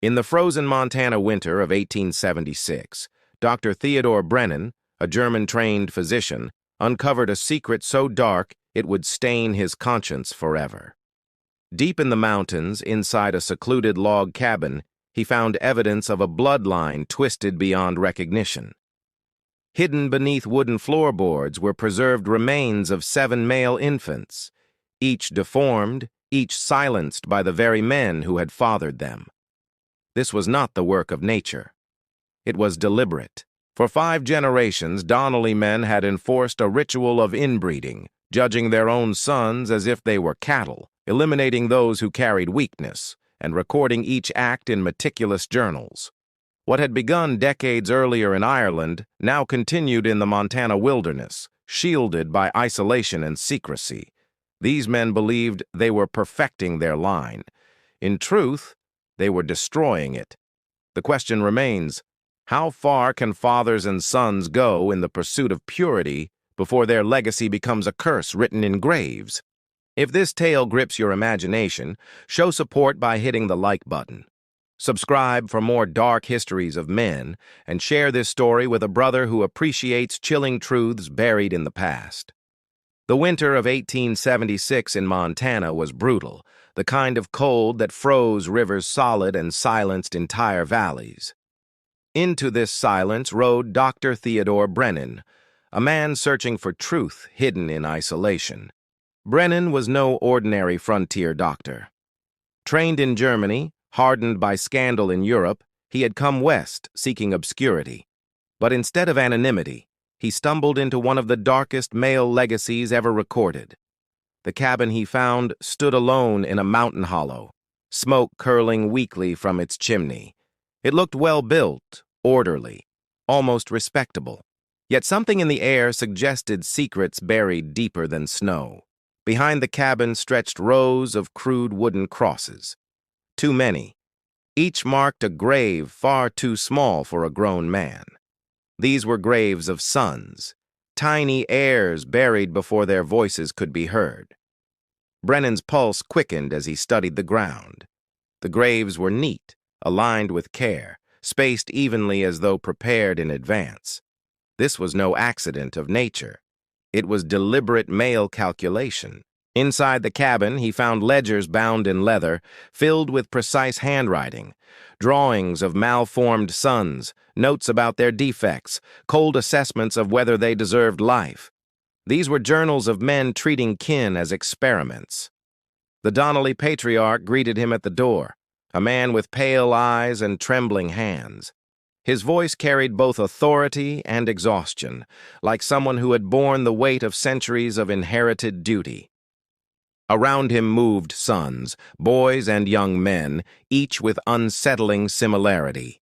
In the frozen Montana winter of 1876, Dr. Theodore Brennan, a German-trained physician, uncovered a secret so dark it would stain his conscience forever. Deep in the mountains, inside a secluded log cabin, he found evidence of a bloodline twisted beyond recognition. Hidden beneath wooden floorboards were preserved remains of 7 male infants, each deformed, each silenced by the very men who had fathered them. This was not the work of nature. It was deliberate. For 5 generations, Donnelly men had enforced a ritual of inbreeding, judging their own sons as if they were cattle, eliminating those who carried weakness, and recording each act in meticulous journals. What had begun decades earlier in Ireland now continued in the Montana wilderness, shielded by isolation and secrecy. These men believed they were perfecting their line. In truth, they were destroying it. The question remains, how far can fathers and sons go in the pursuit of purity before their legacy becomes a curse written in graves? If this tale grips your imagination, show support by hitting the like button. Subscribe for more dark histories of men, and share this story with a brother who appreciates chilling truths buried in the past. The winter of 1876 in Montana was brutal, the kind of cold that froze rivers solid and silenced entire valleys. Into this silence rode Dr. Theodore Brennan, a man searching for truth hidden in isolation. Brennan was no ordinary frontier doctor. Trained in Germany, hardened by scandal in Europe, he had come west seeking obscurity. But instead of anonymity, he stumbled into one of the darkest male legacies ever recorded. The cabin he found stood alone in a mountain hollow, smoke curling weakly from its chimney. It looked well-built, orderly, almost respectable. Yet something in the air suggested secrets buried deeper than snow. Behind the cabin stretched rows of crude wooden crosses. Too many. Each marked a grave far too small for a grown man. These were graves of sons, tiny heirs buried before their voices could be heard. Brennan's pulse quickened as he studied the ground. The graves were neat, aligned with care, spaced evenly as though prepared in advance. This was no accident of nature. It was deliberate male calculation. Inside the cabin, he found ledgers bound in leather, filled with precise handwriting, drawings of malformed sons, notes about their defects, cold assessments of whether they deserved life. These were journals of men treating kin as experiments. The Donnelly patriarch greeted him at the door, a man with pale eyes and trembling hands. His voice carried both authority and exhaustion, like someone who had borne the weight of centuries of inherited duty. Around him moved sons, boys and young men, each with unsettling similarity.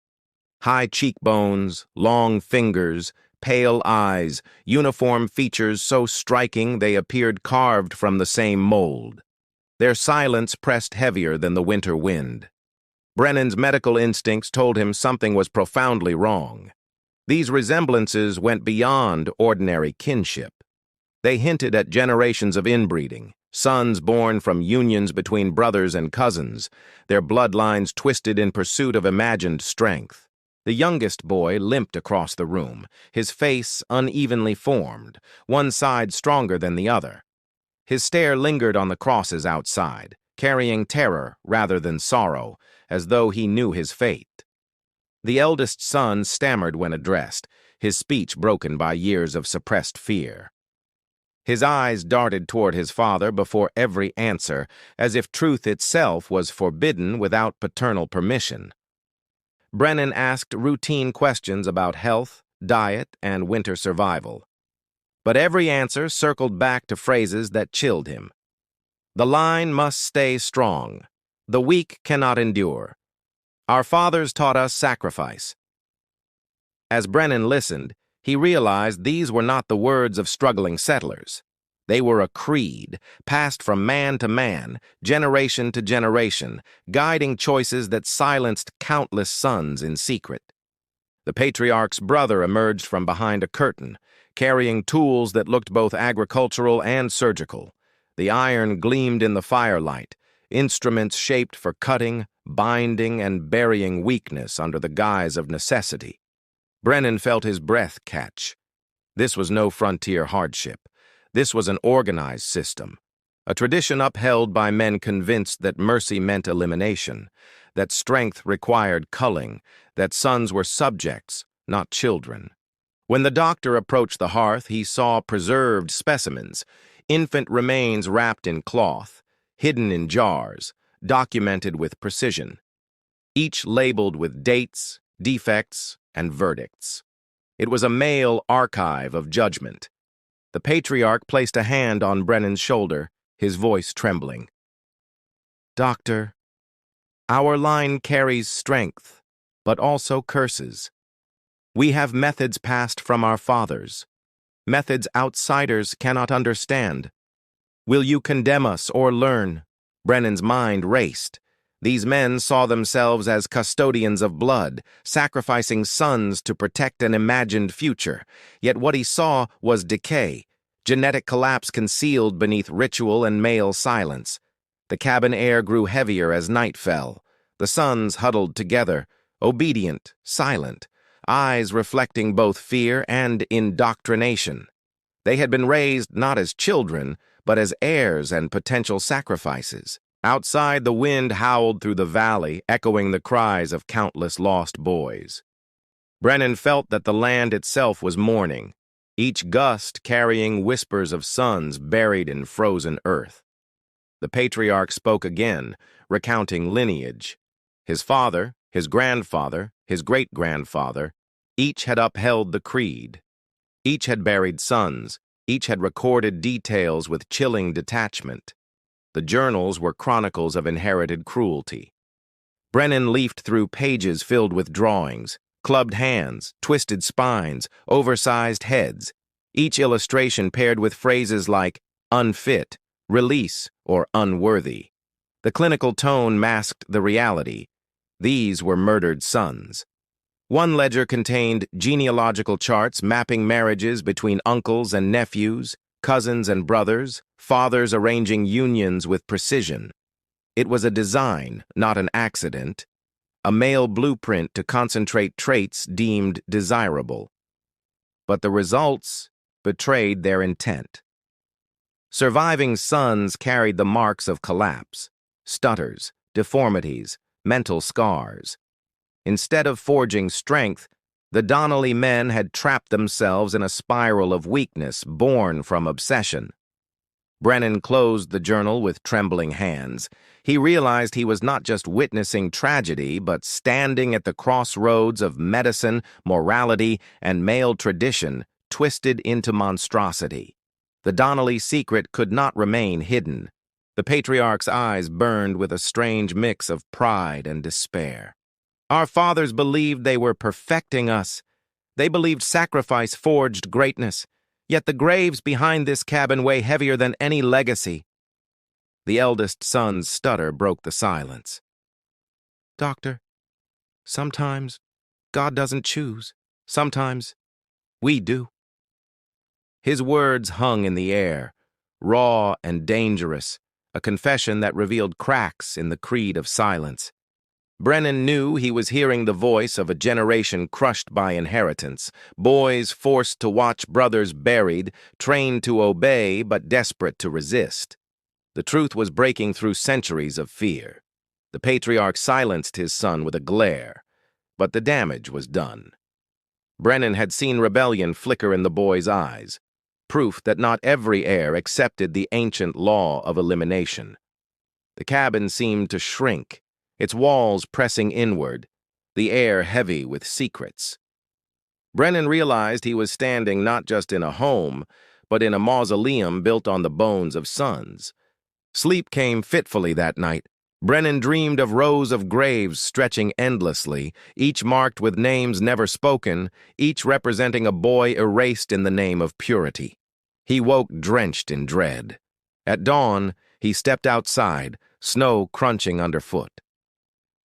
High cheekbones, long fingers, pale eyes, uniform features so striking they appeared carved from the same mold. Their silence pressed heavier than the winter wind. Brennan's medical instincts told him something was profoundly wrong. These resemblances went beyond ordinary kinship. They hinted at generations of inbreeding, sons born from unions between brothers and cousins, their bloodlines twisted in pursuit of imagined strength. The youngest boy limped across the room, his face unevenly formed, one side stronger than the other. His stare lingered on the crosses outside, carrying terror rather than sorrow, as though he knew his fate. The eldest son stammered when addressed, his speech broken by years of suppressed fear. His eyes darted toward his father before every answer, as if truth itself was forbidden without paternal permission. Brennan asked routine questions about health, diet, and winter survival. But every answer circled back to phrases that chilled him. The line must stay strong. The weak cannot endure. Our fathers taught us sacrifice. As Brennan listened, he realized these were not the words of struggling settlers. They were a creed, passed from man to man, generation to generation, guiding choices that silenced countless sons in secret. The patriarch's brother emerged from behind a curtain, carrying tools that looked both agricultural and surgical. The iron gleamed in the firelight, instruments shaped for cutting, binding and burying weakness under the guise of necessity. Brennan felt his breath catch. This was no frontier hardship. This was an organized system, a tradition upheld by men convinced that mercy meant elimination, that strength required culling, that sons were subjects, not children. When the doctor approached the hearth, he saw preserved specimens, infant remains wrapped in cloth, hidden in jars, documented with precision, each labeled with dates, defects, and verdicts. It was a male archive of judgment. The patriarch placed a hand on Brennan's shoulder, his voice trembling. "Doctor, our line carries strength, but also curses. We have methods passed from our fathers, methods outsiders cannot understand. Will you condemn us or learn?" Brennan's mind raced. These men saw themselves as custodians of blood, sacrificing sons to protect an imagined future. Yet what he saw was decay, genetic collapse concealed beneath ritual and male silence. The cabin air grew heavier as night fell. The sons huddled together, obedient, silent, eyes reflecting both fear and indoctrination. They had been raised not as children, but as heirs and potential sacrifices. Outside, the wind howled through the valley, echoing the cries of countless lost boys. Brennan felt that the land itself was mourning, each gust carrying whispers of sons buried in frozen earth. The patriarch spoke again, recounting lineage. His father, his grandfather, his great-grandfather, each had upheld the creed. Each had buried sons, each had recorded details with chilling detachment. The journals were chronicles of inherited cruelty. Brennan leafed through pages filled with drawings, clubbed hands, twisted spines, oversized heads, each illustration paired with phrases like unfit, release, or unworthy. The clinical tone masked the reality. These were murdered sons. One ledger contained genealogical charts mapping marriages between uncles and nephews, cousins and brothers, fathers arranging unions with precision. It was a design, not an accident, a male blueprint to concentrate traits deemed desirable. But the results betrayed their intent. Surviving sons carried the marks of collapse, stutters, deformities, mental scars. Instead of forging strength, the Donnelly men had trapped themselves in a spiral of weakness born from obsession. Brennan closed the journal with trembling hands. He realized he was not just witnessing tragedy, but standing at the crossroads of medicine, morality, and male tradition, twisted into monstrosity. The Donnelly secret could not remain hidden. The patriarch's eyes burned with a strange mix of pride and despair. Our fathers believed they were perfecting us. They believed sacrifice forged greatness. Yet the graves behind this cabin weigh heavier than any legacy. The eldest son's stutter broke the silence. "Doctor, sometimes God doesn't choose. Sometimes we do." His words hung in the air, raw and dangerous, a confession that revealed cracks in the creed of silence. Brennan knew he was hearing the voice of a generation crushed by inheritance, boys forced to watch brothers buried, trained to obey but desperate to resist. The truth was breaking through centuries of fear. The patriarch silenced his son with a glare, but the damage was done. Brennan had seen rebellion flicker in the boy's eyes, proof that not every heir accepted the ancient law of elimination. The cabin seemed to shrink, its walls pressing inward, the air heavy with secrets. Brennan realized he was standing not just in a home, but in a mausoleum built on the bones of sons. Sleep came fitfully that night. Brennan dreamed of rows of graves stretching endlessly, each marked with names never spoken, each representing a boy erased in the name of purity. He woke drenched in dread. At dawn, he stepped outside, snow crunching underfoot.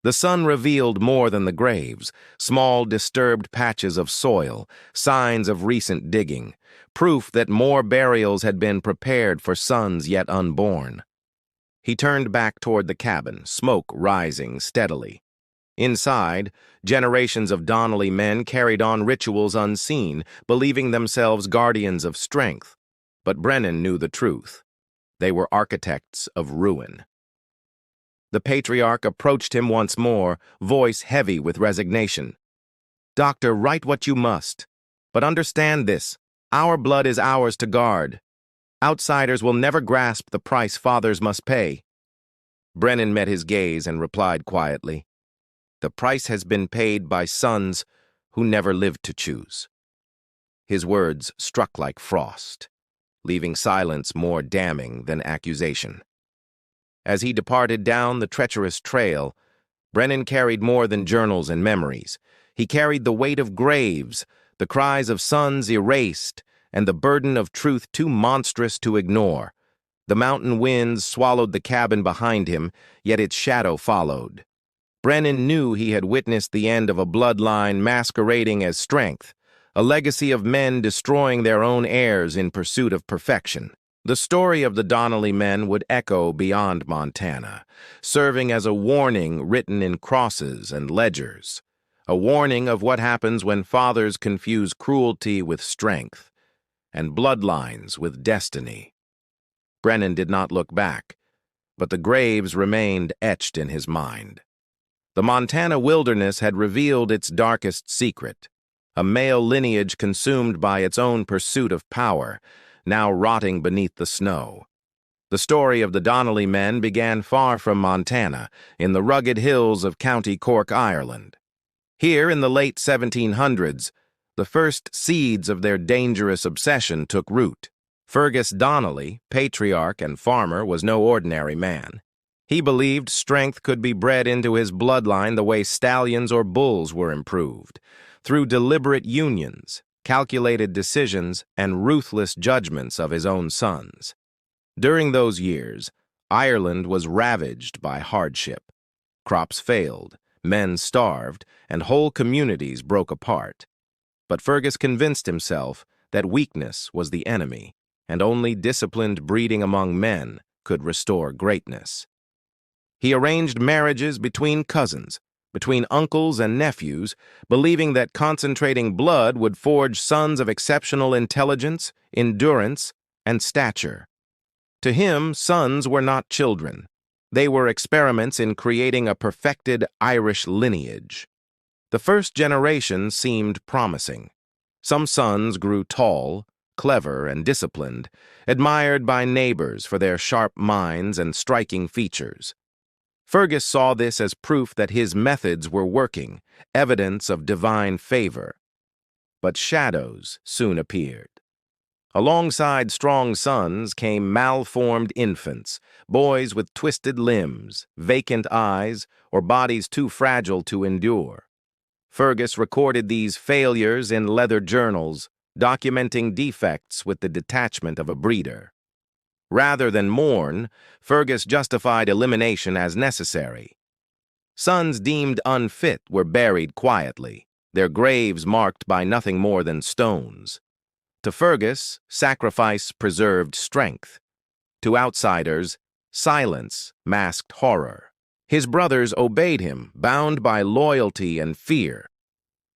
The sun revealed more than the graves, small disturbed patches of soil, signs of recent digging, proof that more burials had been prepared for sons yet unborn. He turned back toward the cabin, smoke rising steadily. Inside, generations of Donnelly men carried on rituals unseen, believing themselves guardians of strength. But Brennan knew the truth. They were architects of ruin. The patriarch approached him once more, voice heavy with resignation. "Doctor, write what you must. But understand this, our blood is ours to guard. Outsiders will never grasp the price fathers must pay." Brennan met his gaze and replied quietly, "The price has been paid by sons who never lived to choose." His words struck like frost, leaving silence more damning than accusation. As he departed down the treacherous trail, Brennan carried more than journals and memories. He carried the weight of graves, the cries of sons erased, and the burden of truth too monstrous to ignore. The mountain winds swallowed the cabin behind him, yet its shadow followed. Brennan knew he had witnessed the end of a bloodline masquerading as strength, a legacy of men destroying their own heirs in pursuit of perfection. The story of the Donnelly men would echo beyond Montana, serving as a warning written in crosses and ledgers, a warning of what happens when fathers confuse cruelty with strength and bloodlines with destiny. Brennan did not look back, but the graves remained etched in his mind. The Montana wilderness had revealed its darkest secret, a male lineage consumed by its own pursuit of power, now rotting beneath the snow. The story of the Donnelly men began far from Montana, in the rugged hills of County Cork, Ireland. Here, in the late 1700s, the first seeds of their dangerous obsession took root. Fergus Donnelly, patriarch and farmer, was no ordinary man. He believed strength could be bred into his bloodline the way stallions or bulls were improved, through deliberate unions, calculated decisions, and ruthless judgments of his own sons. During those years, Ireland was ravaged by hardship. Crops failed, men starved, and whole communities broke apart. But Fergus convinced himself that weakness was the enemy, and only disciplined breeding among men could restore greatness. He arranged marriages between cousins, between uncles and nephews, believing that concentrating blood would forge sons of exceptional intelligence, endurance, and stature. To him, sons were not children. They were experiments in creating a perfected Irish lineage. The first generation seemed promising. Some sons grew tall, clever, and disciplined, admired by neighbors for their sharp minds and striking features. Fergus saw this as proof that his methods were working, evidence of divine favor. But shadows soon appeared. Alongside strong sons came malformed infants, boys with twisted limbs, vacant eyes, or bodies too fragile to endure. Fergus recorded these failures in leather journals, documenting defects with the detachment of a breeder. Rather than mourn, Fergus justified elimination as necessary. Sons deemed unfit were buried quietly, their graves marked by nothing more than stones. To Fergus, sacrifice preserved strength. To outsiders, silence masked horror. His brothers obeyed him, bound by loyalty and fear.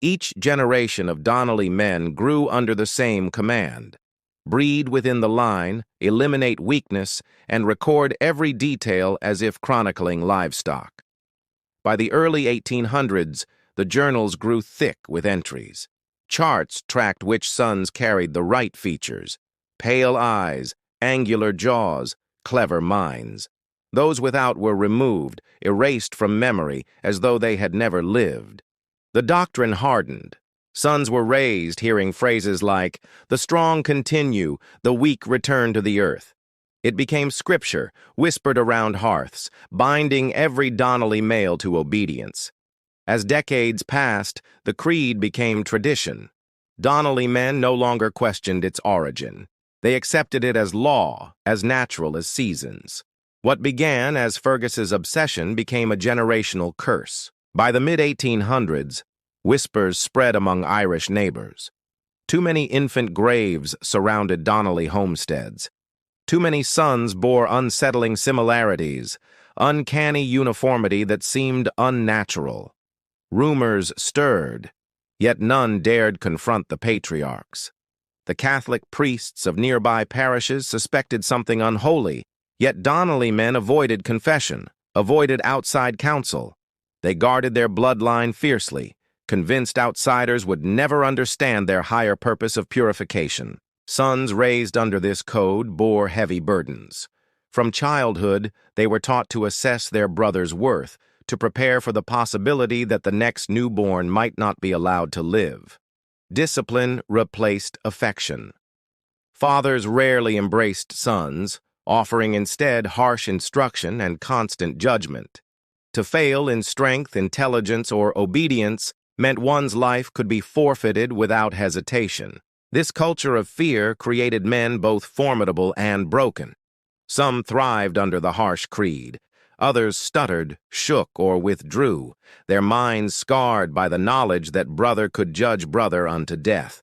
Each generation of Donnelly men grew under the same command: breed within the line, eliminate weakness, and record every detail as if chronicling livestock. By the early 1800s, the journals grew thick with entries. Charts tracked which sons carried the right features: pale eyes, angular jaws, clever minds. Those without were removed, erased from memory as though they had never lived. The doctrine hardened. Sons were raised hearing phrases like, "The strong continue, the weak return to the earth." It became scripture, whispered around hearths, binding every Donnelly male to obedience. As decades passed, the creed became tradition. Donnelly men no longer questioned its origin. They accepted it as law, as natural as seasons. What began as Fergus's obsession became a generational curse. By the mid-1800s, whispers spread among Irish neighbors. Too many infant graves surrounded Donnelly homesteads. Too many sons bore unsettling similarities, uncanny uniformity that seemed unnatural. Rumors stirred, yet none dared confront the patriarchs. The Catholic priests of nearby parishes suspected something unholy, yet Donnelly men avoided confession, avoided outside counsel. They guarded their bloodline fiercely, convinced outsiders would never understand their higher purpose of purification. Sons raised under this code bore heavy burdens. From childhood, they were taught to assess their brother's worth, to prepare for the possibility that the next newborn might not be allowed to live. Discipline replaced affection. Fathers rarely embraced sons, offering instead harsh instruction and constant judgment. To fail in strength, intelligence, or obedience meant one's life could be forfeited without hesitation. This culture of fear created men both formidable and broken. Some thrived under the harsh creed. Others stuttered, shook, or withdrew, their minds scarred by the knowledge that brother could judge brother unto death.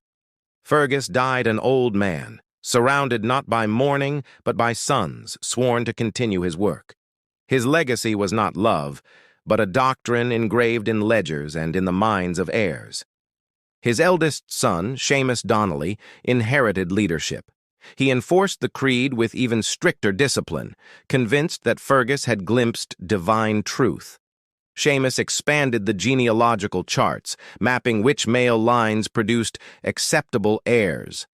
Fergus died an old man, surrounded not by mourning, but by sons sworn to continue his work. His legacy was not love, but a doctrine engraved in ledgers and in the minds of heirs. His eldest son, Seamus Donnelly, inherited leadership. He enforced the creed with even stricter discipline, convinced that Fergus had glimpsed divine truth. Seamus expanded the genealogical charts, mapping which male lines produced acceptable heirs.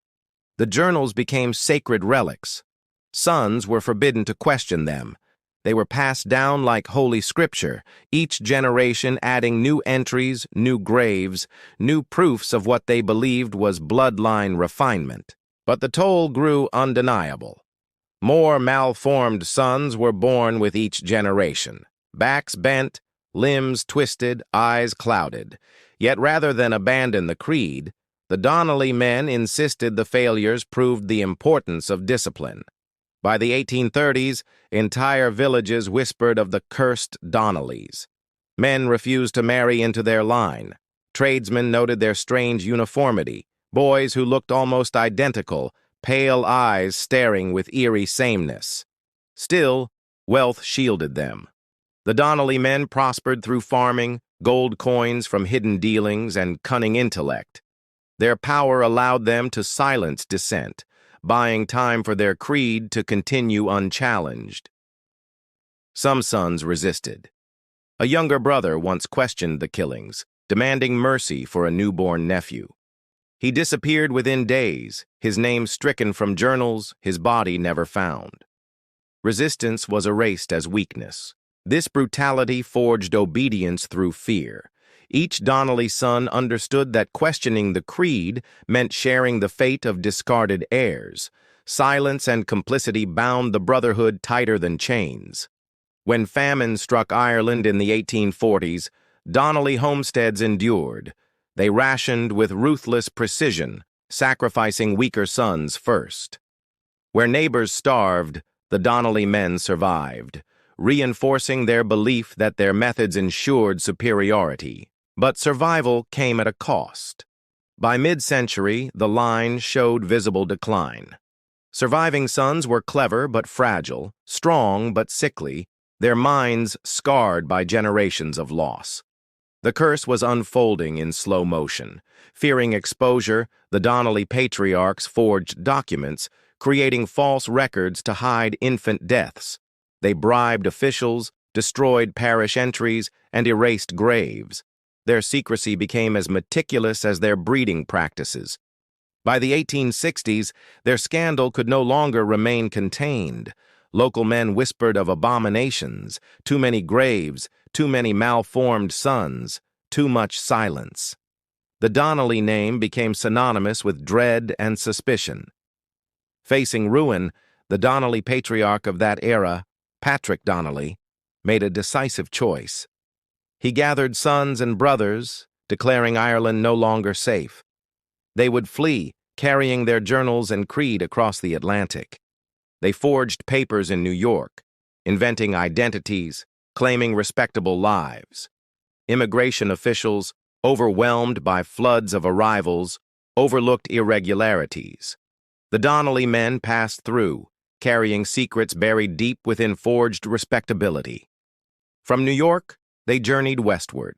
The journals became sacred relics. Sons were forbidden to question them. They were passed down like Holy Scripture, each generation adding new entries, new graves, new proofs of what they believed was bloodline refinement. But the toll grew undeniable. More malformed sons were born with each generation, backs bent, limbs twisted, eyes clouded. Yet rather than abandon the creed, the Donnelly men insisted the failures proved the importance of discipline. By the 1830s, entire villages whispered of the cursed Donnellys. Men refused to marry into their line. Tradesmen noted their strange uniformity. Boys who looked almost identical, pale eyes staring with eerie sameness. Still, wealth shielded them. The Donnelly men prospered through farming, gold coins from hidden dealings, and cunning intellect. Their power allowed them to silence dissent, buying time for their creed to continue unchallenged. Some sons resisted. A younger brother once questioned the killings, demanding mercy for a newborn nephew. He disappeared within days, his name stricken from journals, his body never found. Resistance was erased as weakness. This brutality forged obedience through fear. Each Donnelly son understood that questioning the creed meant sharing the fate of discarded heirs. Silence and complicity bound the brotherhood tighter than chains. When famine struck Ireland in the 1840s, Donnelly homesteads endured. They rationed with ruthless precision, sacrificing weaker sons first. Where neighbors starved, the Donnelly men survived, reinforcing their belief that their methods ensured superiority. But survival came at a cost. By mid-century, the line showed visible decline. Surviving sons were clever but fragile, strong but sickly, their minds scarred by generations of loss. The curse was unfolding in slow motion. Fearing exposure, the Donnelly patriarchs forged documents, creating false records to hide infant deaths. They bribed officials, destroyed parish entries, and erased graves. Their secrecy became as meticulous as their breeding practices. By the 1860s, their scandal could no longer remain contained. Local men whispered of abominations, too many graves, too many malformed sons, too much silence. The Donnelly name became synonymous with dread and suspicion. Facing ruin, the Donnelly patriarch of that era, Patrick Donnelly, made a decisive choice. He gathered sons and brothers, declaring Ireland no longer safe. They would flee, carrying their journals and creed across the Atlantic. They forged papers in New York, inventing identities, claiming respectable lives. Immigration officials, overwhelmed by floods of arrivals, overlooked irregularities. The Donnelly men passed through, carrying secrets buried deep within forged respectability. From New York, they journeyed westward.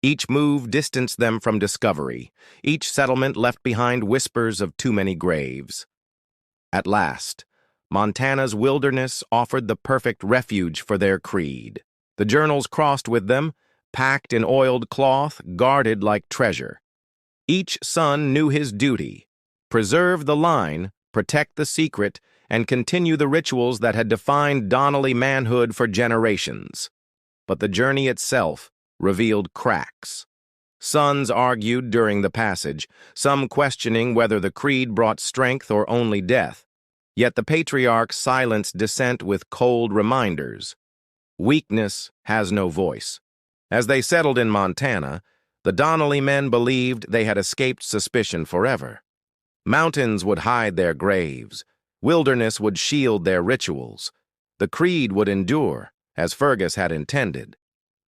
Each move distanced them from discovery. Each settlement left behind whispers of too many graves. At last, Montana's wilderness offered the perfect refuge for their creed. The journals crossed with them, packed in oiled cloth, guarded like treasure. Each son knew his duty: preserve the line, protect the secret, and continue the rituals that had defined Donnelly manhood for generations. But the journey itself revealed cracks. Sons argued during the passage, some questioning whether the creed brought strength or only death. Yet the patriarchs silenced dissent with cold reminders. Weakness has no voice. As they settled in Montana, the Donnelly men believed they had escaped suspicion forever. Mountains would hide their graves. Wilderness would shield their rituals. The creed would endure, as Fergus had intended.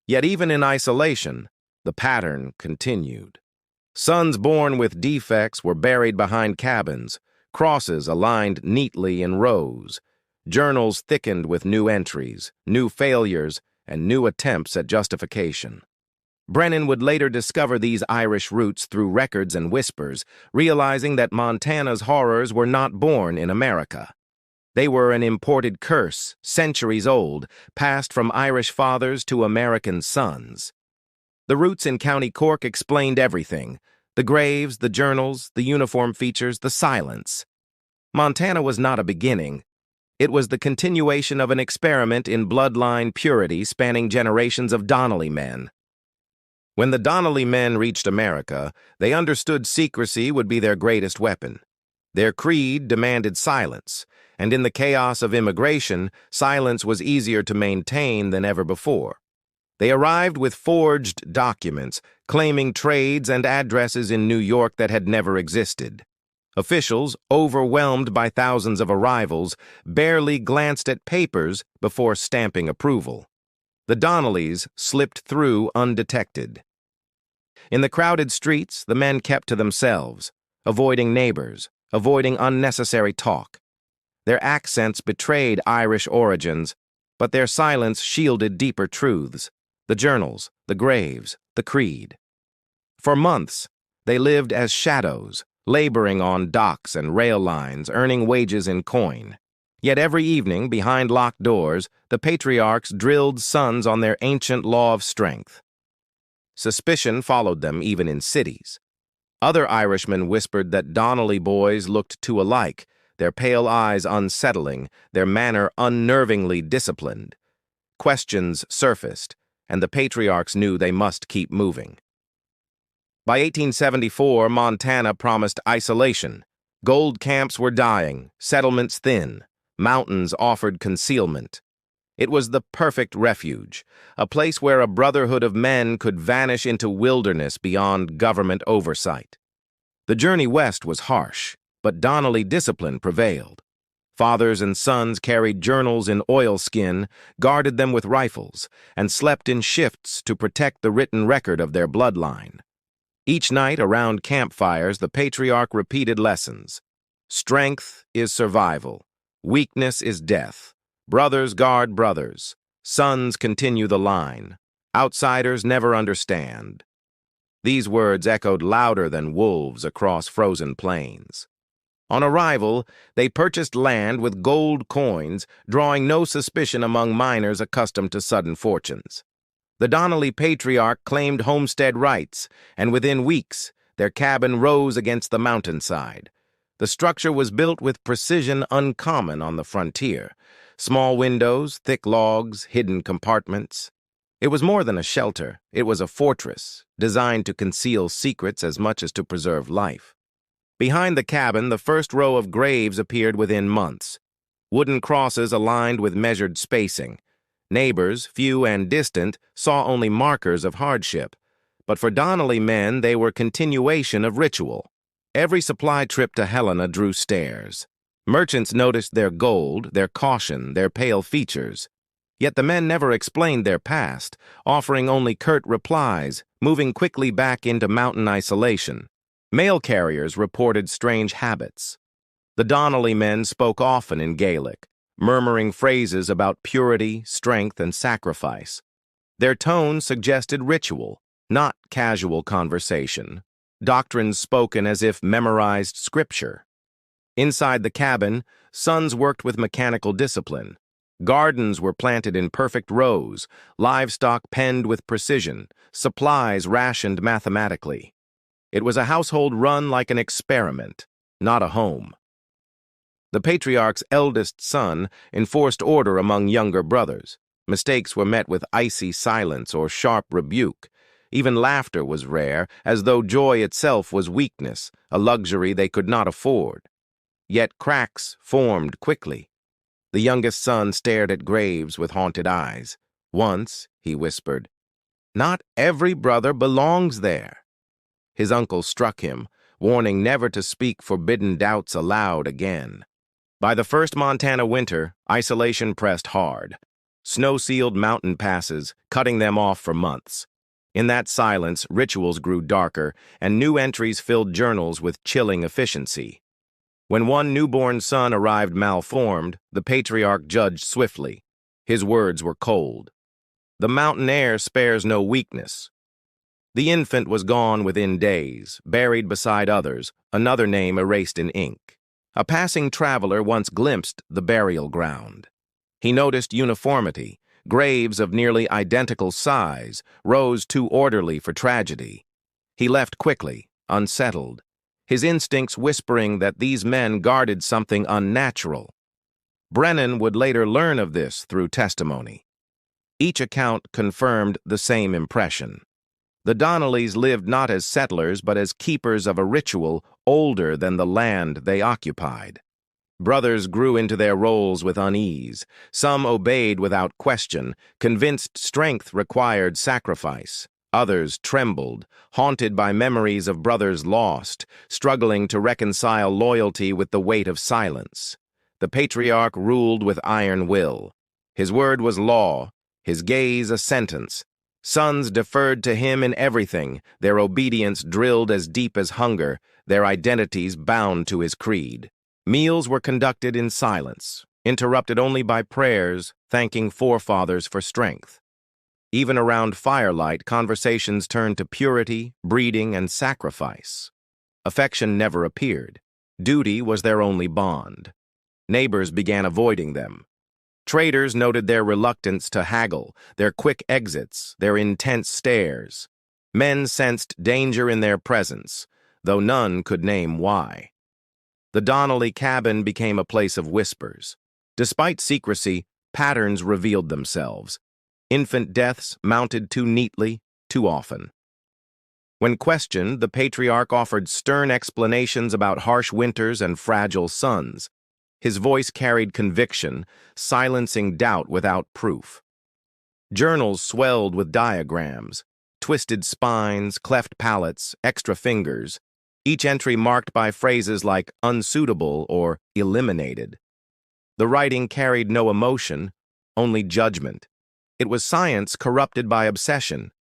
Yet even in isolation, the pattern continued. Sons born with defects were buried behind cabins, crosses aligned neatly in rows, journals thickened with new entries, new failures, and new attempts at justification. Brennan would later discover these Irish roots through records and whispers, realizing that Montana's horrors were not born in America. They were an imported curse, centuries old, passed from Irish fathers to American sons. The roots in County Cork explained everything: the graves, the journals, the uniform features, the silence. Montana was not a beginning. It was the continuation of an experiment in bloodline purity spanning generations of Donnelly men. When the Donnelly men reached America, they understood secrecy would be their greatest weapon. Their creed demanded silence, and in the chaos of immigration, silence was easier to maintain than ever before. They arrived with forged documents, claiming trades and addresses in New York that had never existed. Officials, overwhelmed by thousands of arrivals, barely glanced at papers before stamping approval. The Donnellys slipped through undetected. In the crowded streets, the men kept to themselves, avoiding neighbors, avoiding unnecessary talk. Their accents betrayed Irish origins, but their silence shielded deeper truths: the journals, the graves, the creed. For months, they lived as shadows, laboring on docks and rail lines, earning wages in coin. Yet every evening, behind locked doors, the patriarchs drilled sons on their ancient law of strength. Suspicion followed them even in cities. Other Irishmen whispered that Donnelly boys looked too alike, their pale eyes unsettling, their manner unnervingly disciplined. Questions surfaced, and the patriarchs knew they must keep moving. By 1874, Montana promised isolation. Gold camps were dying, settlements thin, mountains offered concealment. It was the perfect refuge, a place where a brotherhood of men could vanish into wilderness beyond government oversight. The journey west was harsh, but Donnelly discipline prevailed. Fathers and sons carried journals in oilskin, guarded them with rifles, and slept in shifts to protect the written record of their bloodline. Each night around campfires, the patriarch repeated lessons. Strength is survival. Weakness is death. Brothers guard brothers. Sons continue the line. Outsiders never understand. These words echoed louder than wolves across frozen plains. On arrival, they purchased land with gold coins, drawing no suspicion among miners accustomed to sudden fortunes. The Donnelly patriarch claimed homestead rights, and within weeks, their cabin rose against the mountainside. The structure was built with precision uncommon on the frontier: small windows, thick logs, hidden compartments. It was more than a shelter. It was a fortress, designed to conceal secrets as much as to preserve life. Behind the cabin, the first row of graves appeared within months. Wooden crosses aligned with measured spacing. Neighbors, few and distant, saw only markers of hardship. But for Donnelly men, they were continuation of ritual. Every supply trip to Helena drew stares. Merchants noticed their gold, their caution, their pale features. Yet the men never explained their past, offering only curt replies, moving quickly back into mountain isolation. Mail carriers reported strange habits. The Donnelly men spoke often in Gaelic, murmuring phrases about purity, strength, and sacrifice. Their tone suggested ritual, not casual conversation. Doctrines spoken as if memorized scripture. Inside the cabin, sons worked with mechanical discipline. Gardens were planted in perfect rows, livestock penned with precision, supplies rationed mathematically. It was a household run like an experiment, not a home. The patriarch's eldest son enforced order among younger brothers. Mistakes were met with icy silence or sharp rebuke. Even laughter was rare, as though joy itself was weakness, a luxury they could not afford. Yet cracks formed quickly. The youngest son stared at Graves with haunted eyes. Once, he whispered, "Not every brother belongs there." His uncle struck him, warning never to speak forbidden doubts aloud again. By the first Montana winter, isolation pressed hard. Snow-sealed mountain passes, cutting them off for months. In that silence, rituals grew darker, and new entries filled journals with chilling efficiency. When one newborn son arrived malformed, the patriarch judged swiftly. His words were cold. "The mountain air spares no weakness." The infant was gone within days, buried beside others, another name erased in ink. A passing traveler once glimpsed the burial ground. He noticed uniformity. Graves of nearly identical size, rows too orderly for tragedy. He left quickly, unsettled, his instincts whispering that these men guarded something unnatural. Brennan would later learn of this through testimony. Each account confirmed the same impression. The Donnellys lived not as settlers but as keepers of a ritual older than the land they occupied. Brothers grew into their roles with unease. Some obeyed without question, convinced strength required sacrifice. Others trembled, haunted by memories of brothers lost, struggling to reconcile loyalty with the weight of silence. The patriarch ruled with iron will. His word was law, his gaze a sentence. Sons deferred to him in everything, their obedience drilled as deep as hunger, their identities bound to his creed. Meals were conducted in silence, interrupted only by prayers, thanking forefathers for strength. Even around firelight, conversations turned to purity, breeding, and sacrifice. Affection never appeared. Duty was their only bond. Neighbors began avoiding them. Traders noted their reluctance to haggle, their quick exits, their intense stares. Men sensed danger in their presence, though none could name why. The Donnelly cabin became a place of whispers. Despite secrecy, patterns revealed themselves. Infant deaths mounted too neatly, too often. When questioned, the patriarch offered stern explanations about harsh winters and fragile sons. His voice carried conviction, silencing doubt without proof. Journals swelled with diagrams, twisted spines, cleft palates, extra fingers, each entry marked by phrases like unsuitable or eliminated. The writing carried no emotion, only judgment. It was science corrupted by obsession.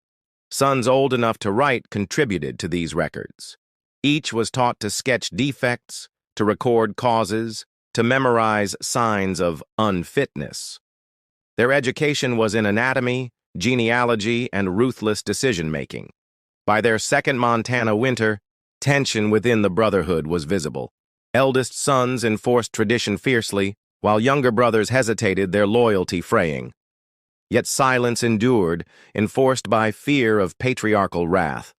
Sons old enough to write contributed to these records. Each was taught to sketch defects, to record causes, to memorize signs of unfitness. Their education was in anatomy, genealogy, and ruthless decision-making. By their second Montana winter, tension within the brotherhood was visible. Eldest sons enforced tradition fiercely, while younger brothers hesitated, their loyalty fraying. Yet silence endured, enforced by fear of patriarchal wrath.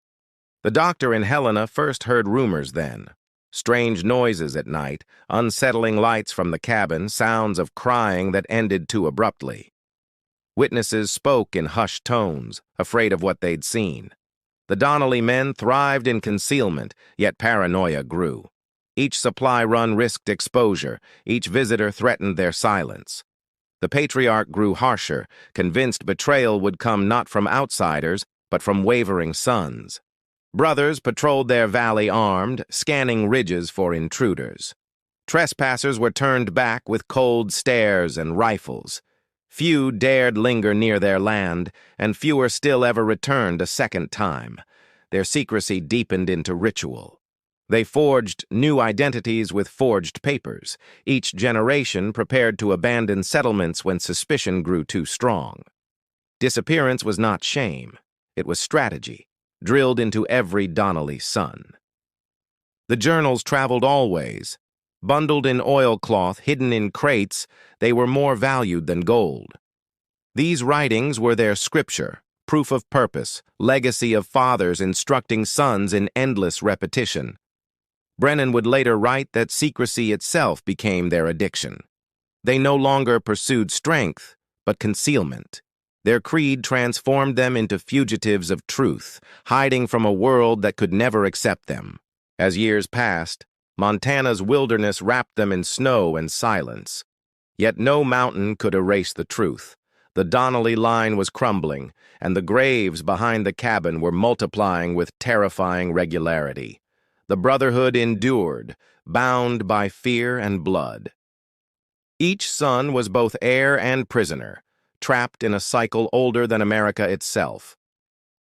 The doctor and Helena first heard rumors then. Strange noises at night, unsettling lights from the cabin, sounds of crying that ended too abruptly. Witnesses spoke in hushed tones, afraid of what they'd seen. The Donnelly men thrived in concealment, yet paranoia grew. Each supply run risked exposure, each visitor threatened their silence. The patriarch grew harsher, convinced betrayal would come not from outsiders, but from wavering sons. Brothers patrolled their valley armed, scanning ridges for intruders. Trespassers were turned back with cold stares and rifles. Few dared linger near their land, and fewer still ever returned a second time. Their secrecy deepened into ritual. They forged new identities with forged papers, each generation prepared to abandon settlements when suspicion grew too strong. Disappearance was not shame, it was strategy, drilled into every Donnelly son. The journals traveled always. Bundled in oilcloth, hidden in crates, they were more valued than gold. These writings were their scripture, proof of purpose, legacy of fathers instructing sons in endless repetition. Brennan would later write that secrecy itself became their addiction. They no longer pursued strength, but concealment. Their creed transformed them into fugitives of truth, hiding from a world that could never accept them. As years passed, Montana's wilderness wrapped them in snow and silence. Yet no mountain could erase the truth. The Donnelly line was crumbling, and the graves behind the cabin were multiplying with terrifying regularity. The brotherhood endured, bound by fear and blood. Each son was both heir and prisoner, trapped in a cycle older than America itself.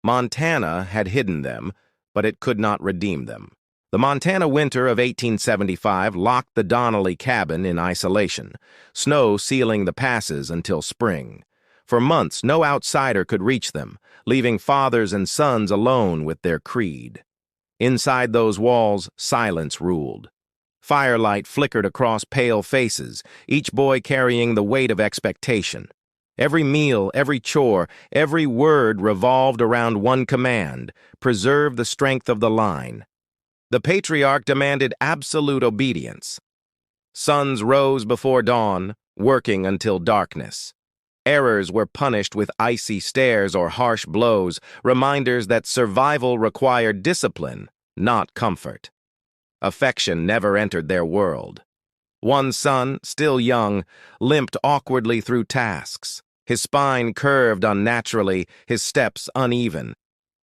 Montana had hidden them, but it could not redeem them. The Montana winter of 1875 locked the Donnelly cabin in isolation, snow sealing the passes until spring. For months, no outsider could reach them, leaving fathers and sons alone with their creed. Inside those walls, silence ruled. Firelight flickered across pale faces, each boy carrying the weight of expectation. Every meal, every chore, every word revolved around one command: preserve the strength of the line. The patriarch demanded absolute obedience. Sons rose before dawn, working until darkness. Errors were punished with icy stares or harsh blows, reminders that survival required discipline, not comfort. Affection never entered their world. One son, still young, limped awkwardly through tasks. His spine curved unnaturally, his steps uneven.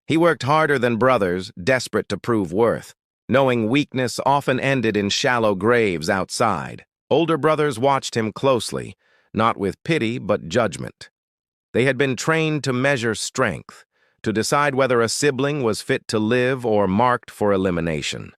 He worked harder than brothers, desperate to prove worth, knowing weakness often ended in shallow graves outside. Older brothers watched him closely, not with pity but judgment. They had been trained to measure strength, to decide whether a sibling was fit to live or marked for elimination.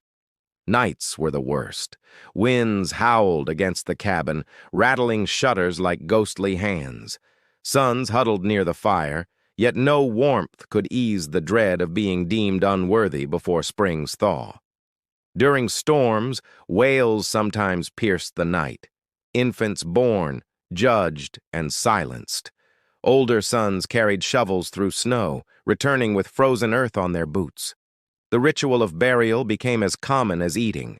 Nights were the worst. Winds howled against the cabin, rattling shutters like ghostly hands. Sons huddled near the fire, yet no warmth could ease the dread of being deemed unworthy before spring's thaw. During storms, wails sometimes pierced the night. Infants born, judged, and silenced. Older sons carried shovels through snow, returning with frozen earth on their boots. The ritual of burial became as common as eating.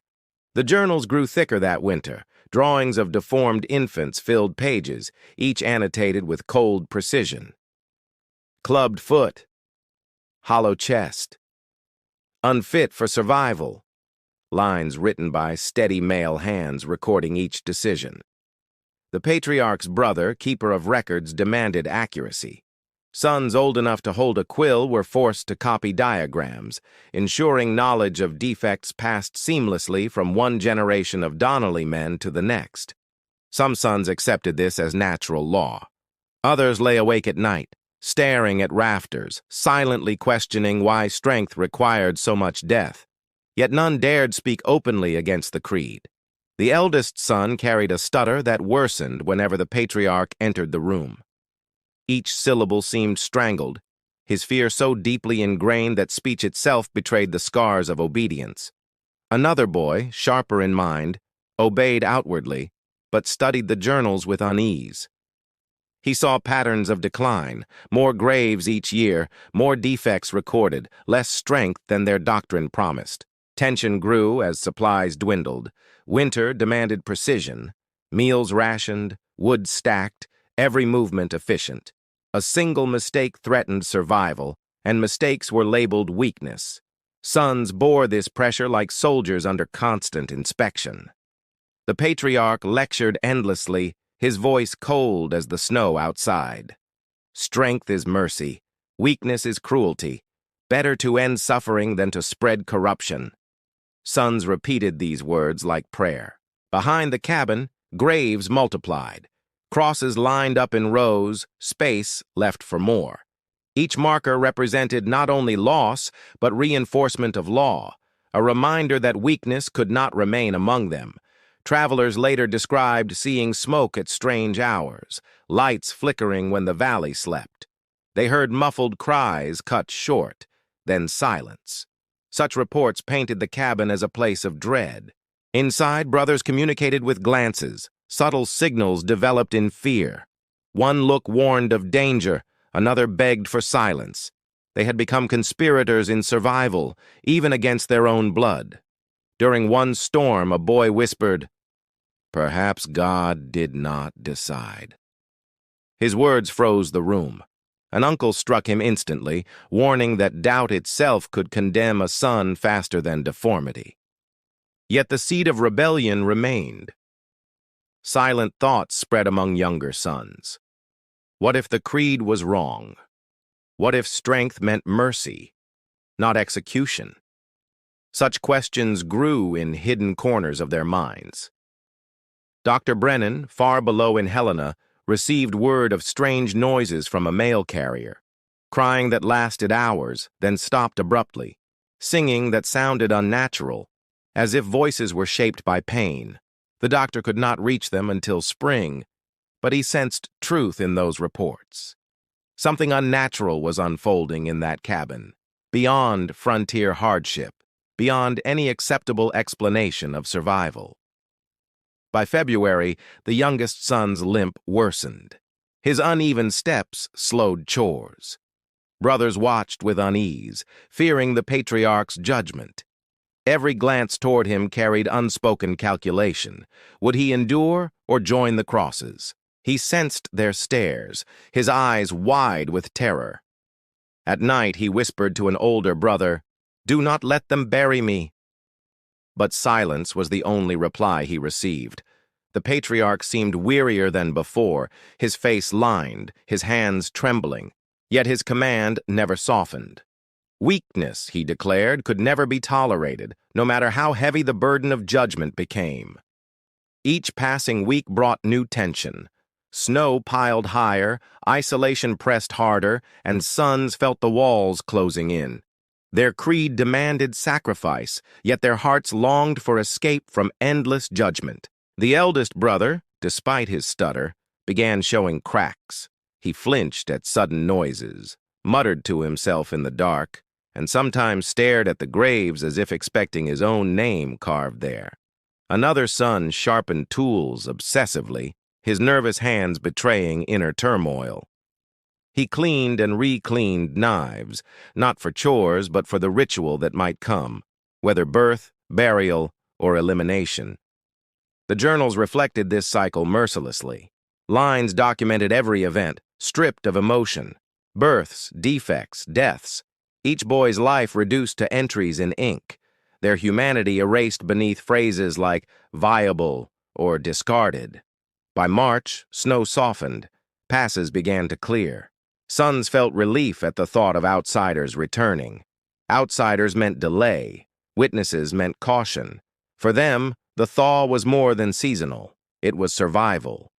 The journals grew thicker that winter. Drawings of deformed infants filled pages, each annotated with cold precision. Clubbed foot, hollow chest, unfit for survival. Lines written by steady male hands recording each decision. The patriarch's brother, keeper of records, demanded accuracy. Sons old enough to hold a quill were forced to copy diagrams, ensuring knowledge of defects passed seamlessly from one generation of Donnelly men to the next. Some sons accepted this as natural law. Others lay awake at night, staring at rafters, silently questioning why strength required so much death. Yet none dared speak openly against the creed. The eldest son carried a stutter that worsened whenever the patriarch entered the room. Each syllable seemed strangled, his fear so deeply ingrained that speech itself betrayed the scars of obedience. Another boy, sharper in mind, obeyed outwardly, but studied the journals with unease. He saw patterns of decline, more graves each year, more defects recorded, less strength than their doctrine promised. Tension grew as supplies dwindled. Winter demanded precision, meals rationed, wood stacked, every movement efficient. A single mistake threatened survival, and mistakes were labeled weakness. Sons bore this pressure like soldiers under constant inspection. The patriarch lectured endlessly, his voice cold as the snow outside. Strength is mercy, weakness is cruelty. Better to end suffering than to spread corruption. Sons repeated these words like prayer. Behind the cabin, graves multiplied. Crosses lined up in rows, space left for more. Each marker represented not only loss, but reinforcement of law, a reminder that weakness could not remain among them. Travelers later described seeing smoke at strange hours, lights flickering when the valley slept. They heard muffled cries cut short, then silence. Such reports painted the cabin as a place of dread. Inside, brothers communicated with glances, subtle signals developed in fear. One look warned of danger, another begged for silence. They had become conspirators in survival, even against their own blood. During one storm, a boy whispered, "Perhaps God did not decide." His words froze the room. An uncle struck him instantly, warning that doubt itself could condemn a son faster than deformity. Yet the seed of rebellion remained. Silent thoughts spread among younger sons. What if the creed was wrong? What if strength meant mercy, not execution? Such questions grew in hidden corners of their minds. Dr. Brennan, far below in Helena, received word of strange noises from a mail carrier, crying that lasted hours, then stopped abruptly, singing that sounded unnatural, as if voices were shaped by pain. The doctor could not reach them until spring, but he sensed truth in those reports. Something unnatural was unfolding in that cabin, beyond frontier hardship, beyond any acceptable explanation of survival. By February, the youngest son's limp worsened. His uneven steps slowed chores. Brothers watched with unease, fearing the patriarch's judgment. Every glance toward him carried unspoken calculation. Would he endure or join the crosses? He sensed their stares, his eyes wide with terror. At night, he whispered to an older brother, "Do not let them bury me." But silence was the only reply he received. The patriarch seemed wearier than before, his face lined, his hands trembling, yet his command never softened. Weakness, he declared, could never be tolerated, no matter how heavy the burden of judgment became. Each passing week brought new tension. Snow piled higher, isolation pressed harder, and sons felt the walls closing in. Their creed demanded sacrifice, yet their hearts longed for escape from endless judgment. The eldest brother, despite his stutter, began showing cracks. He flinched at sudden noises, muttered to himself in the dark, and sometimes stared at the graves as if expecting his own name carved there. Another son sharpened tools obsessively, his nervous hands betraying inner turmoil. He cleaned and re-cleaned knives, not for chores but for the ritual that might come, whether birth, burial, or elimination. The journals reflected this cycle mercilessly. Lines documented every event, stripped of emotion. Births, defects, deaths. Each boy's life reduced to entries in ink, their humanity erased beneath phrases like viable or discarded. By March, snow softened. Passes began to clear. Sons felt relief at the thought of outsiders returning. Outsiders meant delay. Witnesses meant caution. For them, the thaw was more than seasonal. It was survival.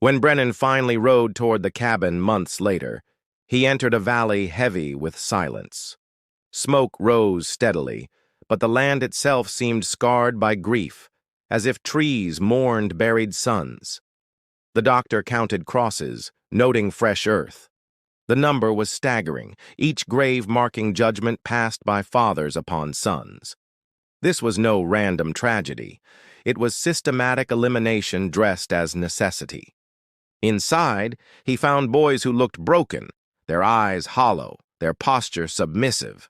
When Brennan finally rode toward the cabin months later, he entered a valley heavy with silence. Smoke rose steadily, but the land itself seemed scarred by grief, as if trees mourned buried sons. The doctor counted crosses, noting fresh earth. The number was staggering, each grave marking judgment passed by fathers upon sons. This was no random tragedy. It was systematic elimination dressed as necessity. Inside, he found boys who looked broken, their eyes hollow, their posture submissive.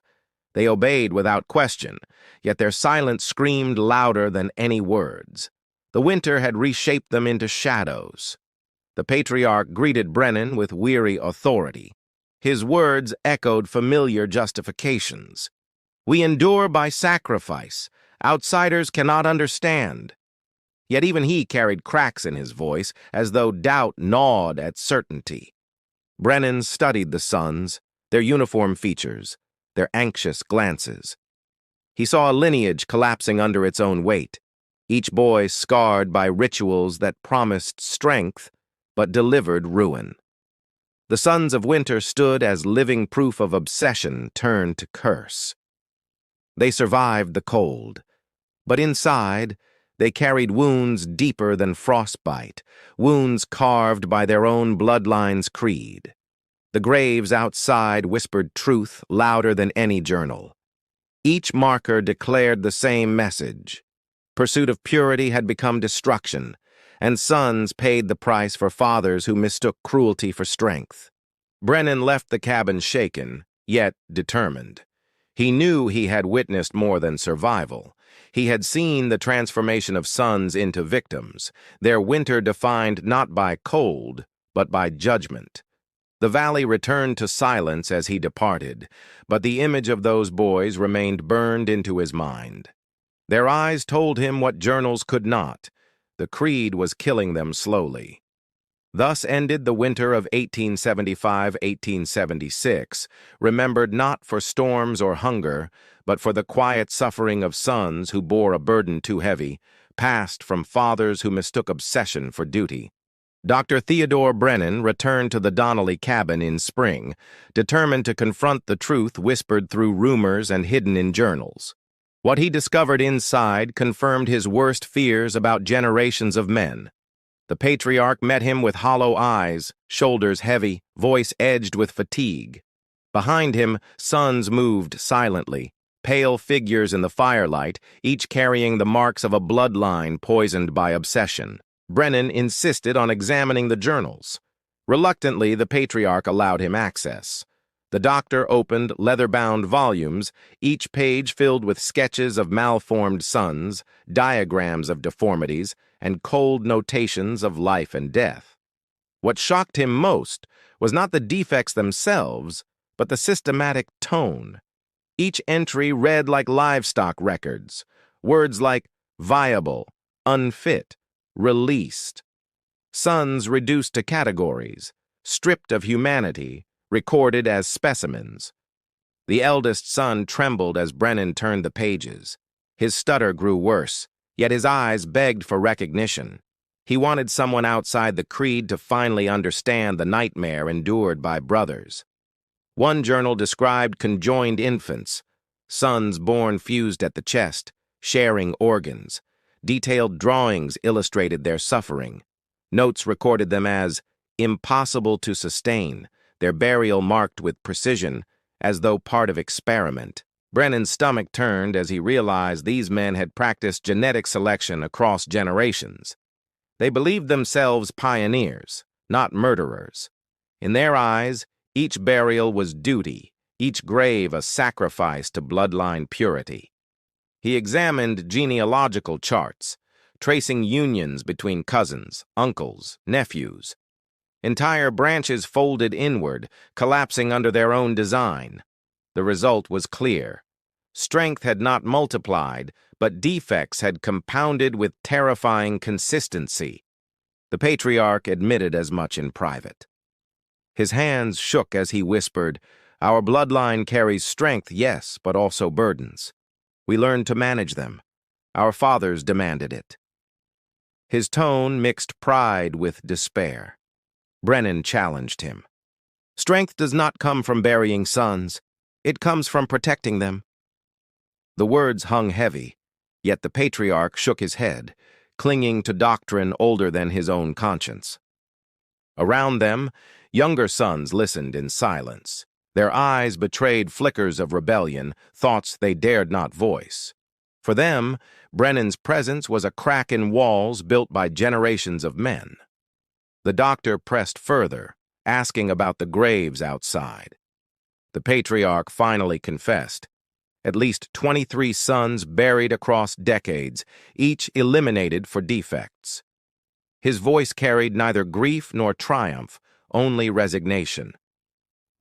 They obeyed without question, yet their silence screamed louder than any words. The winter had reshaped them into shadows. The patriarch greeted Brennan with weary authority. His words echoed familiar justifications. "We endure by sacrifice. Outsiders cannot understand." Yet even he carried cracks in his voice, as though doubt gnawed at certainty. Brennan studied the sons, their uniform features, their anxious glances. He saw a lineage collapsing under its own weight, each boy scarred by rituals that promised strength but delivered ruin. The sons of winter stood as living proof of obsession turned to curse. They survived the cold. But inside, they carried wounds deeper than frostbite, wounds carved by their own bloodline's creed. The graves outside whispered truth louder than any journal. Each marker declared the same message. Pursuit of purity had become destruction, and sons paid the price for fathers who mistook cruelty for strength. Brennan left the cabin shaken, yet determined. He knew he had witnessed more than survival. He had seen the transformation of sons into victims, their winter defined not by cold, but by judgment. The valley returned to silence as he departed, but the image of those boys remained burned into his mind. Their eyes told him what journals could not. The creed was killing them slowly. Thus ended the winter of 1875-1876, remembered not for storms or hunger, but for the quiet suffering of sons who bore a burden too heavy, passed from fathers who mistook obsession for duty. Dr. Theodore Brennan returned to the Donnelly cabin in spring, determined to confront the truth whispered through rumors and hidden in journals. What he discovered inside confirmed his worst fears about generations of men. The patriarch met him with hollow eyes, shoulders heavy, voice edged with fatigue. Behind him, sons moved silently, pale figures in the firelight, each carrying the marks of a bloodline poisoned by obsession. Brennan insisted on examining the journals. Reluctantly, the patriarch allowed him access. The doctor opened leather-bound volumes, each page filled with sketches of malformed sons, diagrams of deformities, and cold notations of life and death. What shocked him most was not the defects themselves, but the systematic tone. Each entry read like livestock records, words like viable, unfit, released. Sons reduced to categories, stripped of humanity, recorded as specimens. The eldest son trembled as Brennan turned the pages. His stutter grew worse, yet his eyes begged for recognition. He wanted someone outside the creed to finally understand the nightmare endured by brothers. One journal described conjoined infants, sons born fused at the chest, sharing organs. Detailed drawings illustrated their suffering. Notes recorded them as impossible to sustain, their burial marked with precision, as though part of experiment. Brennan's stomach turned as he realized these men had practiced genetic selection across generations. They believed themselves pioneers, not murderers. In their eyes, each burial was duty, each grave a sacrifice to bloodline purity. He examined genealogical charts, tracing unions between cousins, uncles, nephews. Entire branches folded inward, collapsing under their own design. The result was clear. Strength had not multiplied, but defects had compounded with terrifying consistency. The patriarch admitted as much in private. His hands shook as he whispered, "Our bloodline carries strength, yes, but also burdens. We learned to manage them. Our fathers demanded it." His tone mixed pride with despair. Brennan challenged him. "Strength does not come from burying sons. It comes from protecting them." The words hung heavy, yet the patriarch shook his head, clinging to doctrine older than his own conscience. Around them, younger sons listened in silence. Their eyes betrayed flickers of rebellion, thoughts they dared not voice. For them, Brennan's presence was a crack in walls built by generations of men. The doctor pressed further, asking about the graves outside. The patriarch finally confessed. At least 23 sons buried across decades, each eliminated for defects. His voice carried neither grief nor triumph, only resignation.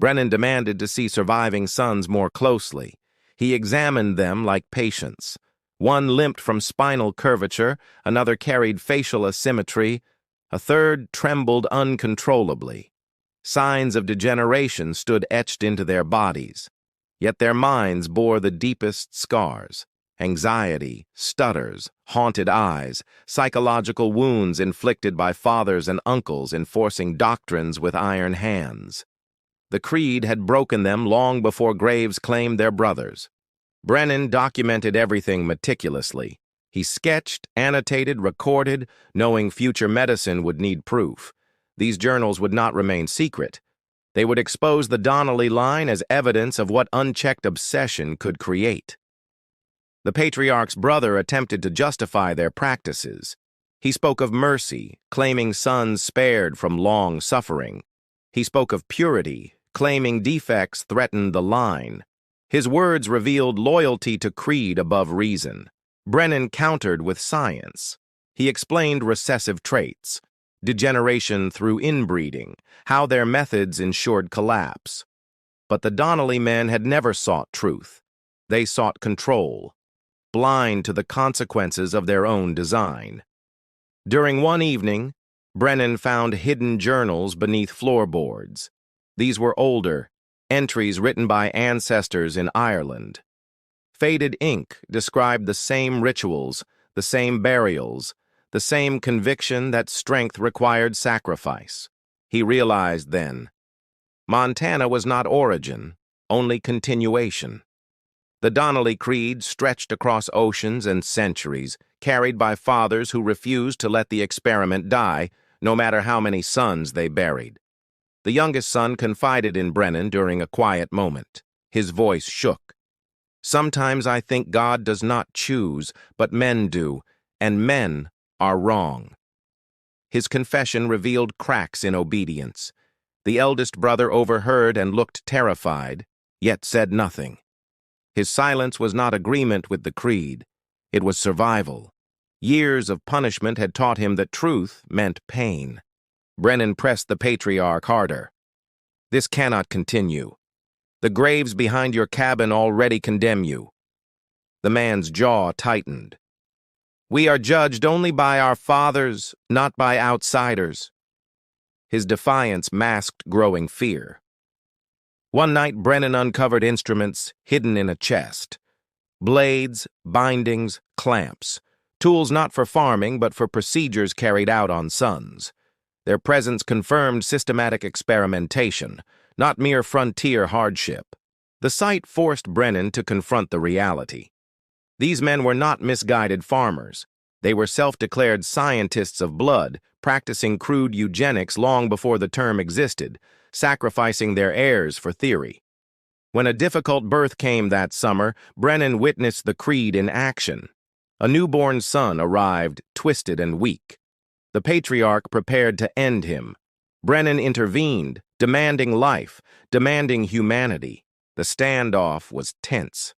Brennan demanded to see surviving sons more closely. He examined them like patients. One limped from spinal curvature, another carried facial asymmetry, a third trembled uncontrollably. Signs of degeneration stood etched into their bodies, yet their minds bore the deepest scars. Anxiety, stutters, haunted eyes, psychological wounds inflicted by fathers and uncles enforcing doctrines with iron hands. The creed had broken them long before graves claimed their brothers. Brennan documented everything meticulously. He sketched, annotated, recorded, knowing future medicine would need proof. These journals would not remain secret. They would expose the Donnelly line as evidence of what unchecked obsession could create. The patriarch's brother attempted to justify their practices. He spoke of mercy, claiming sons spared from long suffering. He spoke of purity, claiming defects threatened the line. His words revealed loyalty to creed above reason. Brennan countered with science. He explained recessive traits, degeneration through inbreeding, how their methods ensured collapse. But the Donnelly men had never sought truth. They sought control, blind to the consequences of their own design. During one evening, Brennan found hidden journals beneath floorboards. These were older, entries written by ancestors in Ireland. Faded ink described the same rituals, the same burials, the same conviction that strength required sacrifice. He realized then, Montana was not origin, only continuation. The Donnelly creed stretched across oceans and centuries, carried by fathers who refused to let the experiment die, no matter how many sons they buried. The youngest son confided in Brennan during a quiet moment. His voice shook. Sometimes I think God does not choose, but men do, and men are wrong. His confession revealed cracks in obedience. The eldest brother overheard and looked terrified, yet said nothing. His silence was not agreement with the creed. It was survival. Years of punishment had taught him that truth meant pain. Brennan pressed the patriarch harder. This cannot continue. The graves behind your cabin already condemn you. The man's jaw tightened. We are judged only by our fathers, not by outsiders. His defiance masked growing fear. One night, Brennan uncovered instruments hidden in a chest. Blades, bindings, clamps. Tools not for farming, but for procedures carried out on sons. Their presence confirmed systematic experimentation, not mere frontier hardship. The sight forced Brennan to confront the reality. These men were not misguided farmers. They were self-declared scientists of blood, practicing crude eugenics long before the term existed, sacrificing their heirs for theory. When a difficult birth came that summer, Brennan witnessed the creed in action. A newborn son arrived, twisted and weak. The patriarch prepared to end him. Brennan intervened, demanding life, demanding humanity. The standoff was tense.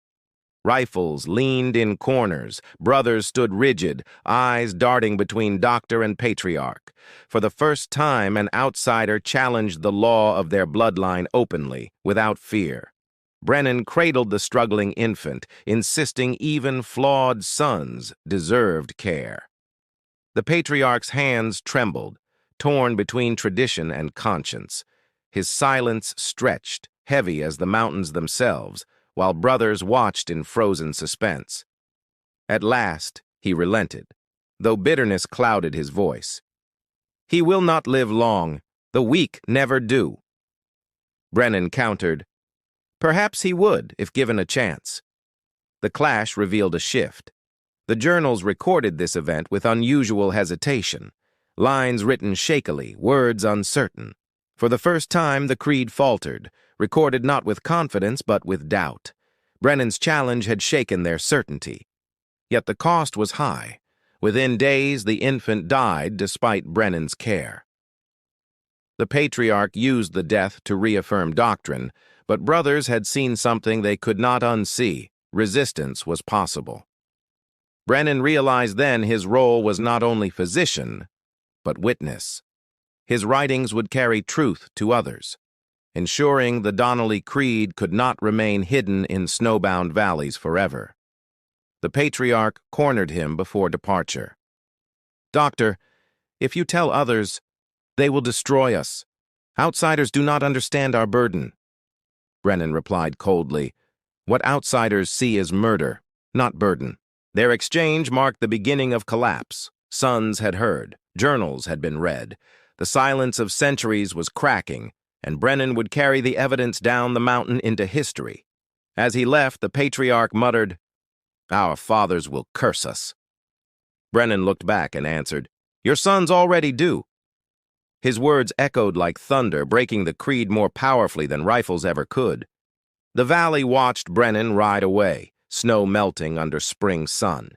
Rifles leaned in corners. Brothers stood rigid, eyes darting between doctor and patriarch. For the first time, an outsider challenged the law of their bloodline openly, without fear. Brennan cradled the struggling infant, insisting even flawed sons deserved care. The patriarch's hands trembled, torn between tradition and conscience. His silence stretched, heavy as the mountains themselves, while brothers watched in frozen suspense. At last, he relented, though bitterness clouded his voice. He will not live long. The weak never do. Brennan countered, perhaps he would, if given a chance. The clash revealed a shift. The journals recorded this event with unusual hesitation, lines written shakily, words uncertain. For the first time, the creed faltered, recorded not with confidence but with doubt. Brennan's challenge had shaken their certainty. Yet the cost was high. Within days, the infant died despite Brennan's care. The patriarch used the death to reaffirm doctrine, but brothers had seen something they could not unsee. Resistance was possible. Brennan realized then his role was not only physician, but witness. His writings would carry truth to others, ensuring the Donnelly creed could not remain hidden in snowbound valleys forever. The patriarch cornered him before departure. Doctor, if you tell others, they will destroy us. Outsiders do not understand our burden. Brennan replied coldly, what outsiders see is murder, not burden. Their exchange marked the beginning of collapse. Sons had heard, journals had been read. The silence of centuries was cracking, and Brennan would carry the evidence down the mountain into history. As he left, the patriarch muttered, "Our fathers will curse us." Brennan looked back and answered, "Your sons already do." His words echoed like thunder, breaking the creed more powerfully than rifles ever could. The valley watched Brennan ride away, snow melting under spring sun.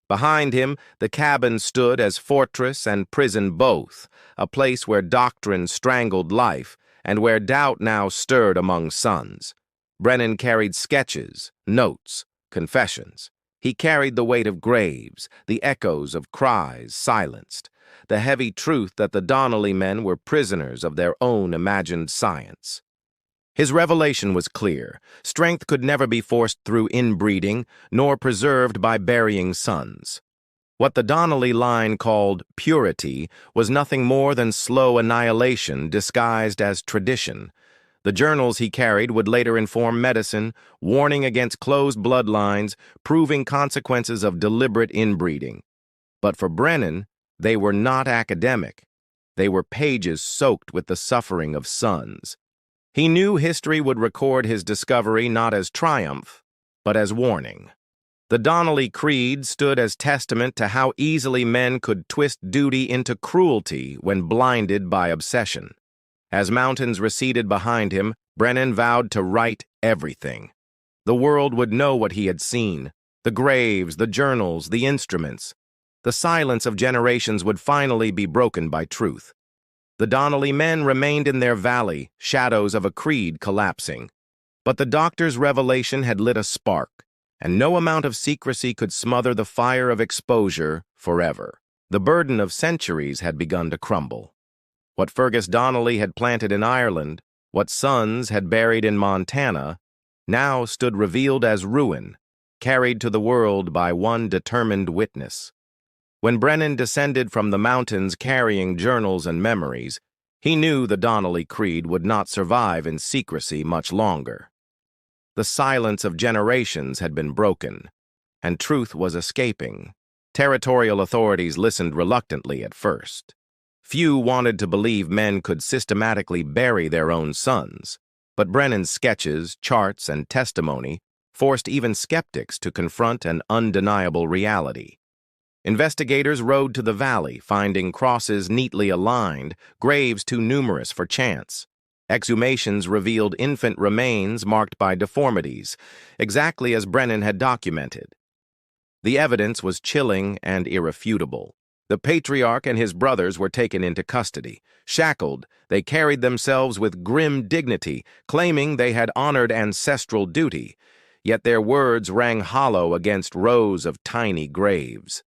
Behind him, the cabin stood as fortress and prison both, a place where doctrine strangled life and where doubt now stirred among sons. Brennan carried sketches, notes, confessions. He carried the weight of graves, the echoes of cries silenced, the heavy truth that the Donnelly men were prisoners of their own imagined science. His revelation was clear. Strength could never be forced through inbreeding, nor preserved by burying sons. What the Donnelly line called purity was nothing more than slow annihilation disguised as tradition. The journals he carried would later inform medicine, warning against closed bloodlines, proving consequences of deliberate inbreeding. But for Brennan, they were not academic. They were pages soaked with the suffering of sons. He knew history would record his discovery not as triumph, but as warning. The Donnelly Creed stood as testament to how easily men could twist duty into cruelty when blinded by obsession. As mountains receded behind him, Brennan vowed to write everything. The world would know what he had seen, the graves, the journals, the instruments. The silence of generations would finally be broken by truth. The Donnelly men remained in their valley, shadows of a creed collapsing. But the doctor's revelation had lit a spark, and no amount of secrecy could smother the fire of exposure forever. The burden of centuries had begun to crumble. What Fergus Donnelly had planted in Ireland, what sons had buried in Montana, now stood revealed as ruin, carried to the world by one determined witness. When Brennan descended from the mountains carrying journals and memories, he knew the Donnelly Creed would not survive in secrecy much longer. The silence of generations had been broken, and truth was escaping. Territorial authorities listened reluctantly at first. Few wanted to believe men could systematically bury their own sons, but Brennan's sketches, charts, and testimony forced even skeptics to confront an undeniable reality. Investigators rode to the valley, finding crosses neatly aligned, graves too numerous for chance. Exhumations revealed infant remains marked by deformities, exactly as Brennan had documented. The evidence was chilling and irrefutable. The patriarch and his brothers were taken into custody. Shackled, they carried themselves with grim dignity, claiming they had honored ancestral duty, yet their words rang hollow against rows of tiny graves.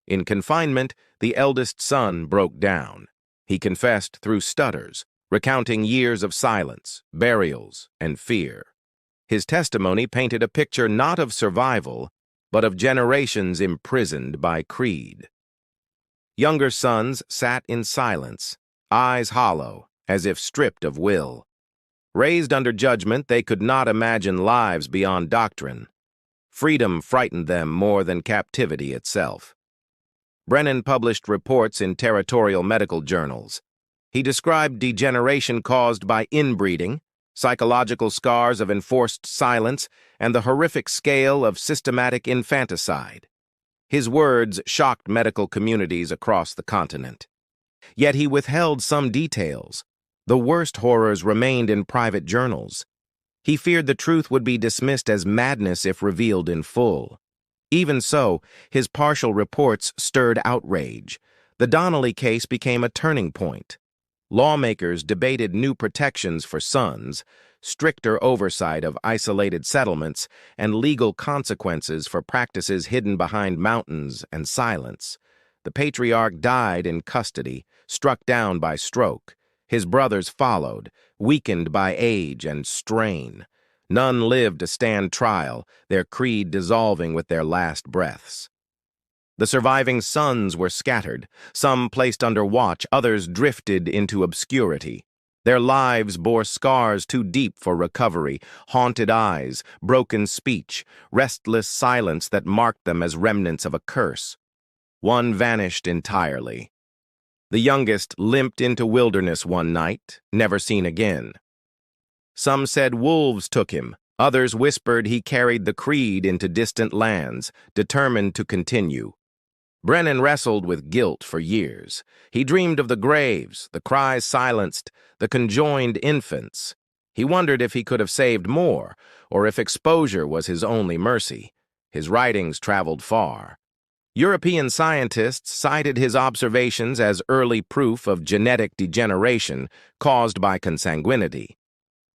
In confinement, the eldest son broke down. He confessed through stutters, recounting years of silence, burials, and fear. His testimony painted a picture not of survival, but of generations imprisoned by creed. Younger sons sat in silence, eyes hollow, as if stripped of will. Raised under judgment, they could not imagine lives beyond doctrine. Freedom frightened them more than captivity itself. Brennan published reports in territorial medical journals. He described degeneration caused by inbreeding, psychological scars of enforced silence, and the horrific scale of systematic infanticide. His words shocked medical communities across the continent. Yet he withheld some details. The worst horrors remained in private journals. He feared the truth would be dismissed as madness if revealed in full. Even so, his partial reports stirred outrage. The Donnelly case became a turning point. Lawmakers debated new protections for sons, stricter oversight of isolated settlements, and legal consequences for practices hidden behind mountains and silence. The patriarch died in custody, struck down by stroke. His brothers followed, weakened by age and strain. None lived to stand trial, their creed dissolving with their last breaths. The surviving sons were scattered, some placed under watch, others drifted into obscurity. Their lives bore scars too deep for recovery, haunted eyes, broken speech, restless silence that marked them as remnants of a curse. One vanished entirely. The youngest limped into wilderness one night, never seen again. Some said wolves took him, Others whispered he carried the creed into distant lands, determined to continue. Brennan wrestled with guilt for years. He dreamed of the graves, the cries silenced, the conjoined infants. He wondered if he could have saved more, or if exposure was his only mercy. His writings traveled far. European scientists cited his observations as early proof of genetic degeneration caused by consanguinity.